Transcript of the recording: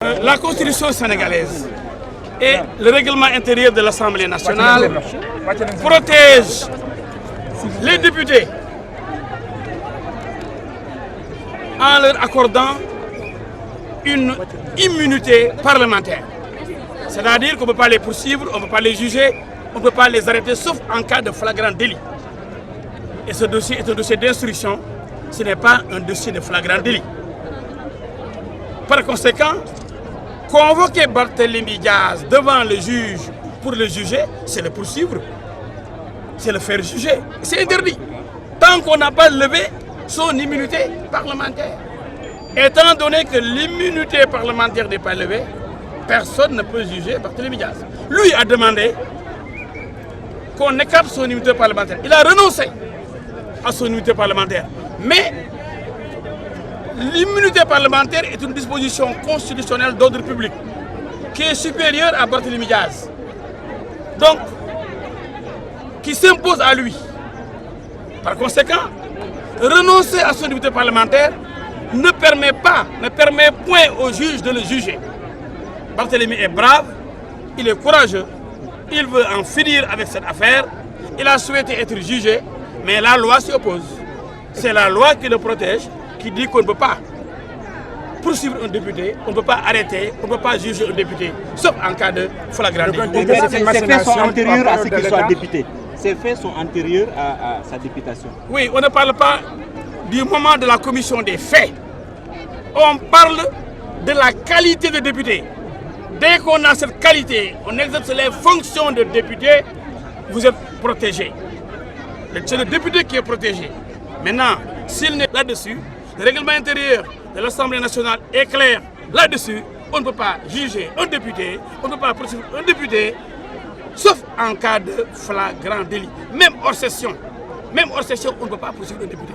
La Constitution sénégalaise et le règlement intérieur de l'Assemblée nationale protègent les députés en leur accordant une immunité parlementaire. C'est-à-dire qu'on ne peut pas les poursuivre, on ne peut pas les juger, on ne peut pas les arrêter sauf en cas de flagrant délit. Et ce dossier est un dossier d'instruction, ce n'est pas un dossier de flagrant délit. Par conséquent, convoquer Barthélémy Diaz devant le juge pour le juger, c'est le poursuivre, c'est le faire juger. C'est interdit, tant qu'on n'a pas levé son immunité parlementaire. Étant donné que l'immunité parlementaire n'est pas levée, personne ne peut juger Barthélémy Diaz. Lui a demandé qu'on écarte son immunité parlementaire. Il a renoncé à son immunité parlementaire. Mais l'immunité parlementaire est une disposition constitutionnelle d'ordre public qui est supérieure à Barthélémy Diaz. Donc, qui s'impose à lui. Par conséquent, renoncer à son immunité parlementaire ne permet point au juge de le juger. Barthélémy est brave, il est courageux, il veut en finir avec cette affaire, il a souhaité être jugé, mais la loi s'y oppose. C'est la loi qui le protège, qui dit qu'on ne peut pas poursuivre un député, on ne peut pas arrêter, on ne peut pas juger un député, sauf en cas de flagrant délit. Ces faits sont antérieurs à ce qu'il soit député. Ces faits sont antérieurs à sa députation. Oui, on ne parle pas du moment de la commission des faits. On parle de la qualité de député. Dès qu'on a cette qualité, on exerce les fonctions de député, vous êtes protégé. C'est le député qui est protégé. Maintenant, s'il n'est là-dessus, le règlement intérieur de l'Assemblée nationale est clair là-dessus. On ne peut pas juger un député, on ne peut pas poursuivre un député, sauf en cas de flagrant délit. Même hors session, on ne peut pas poursuivre un député.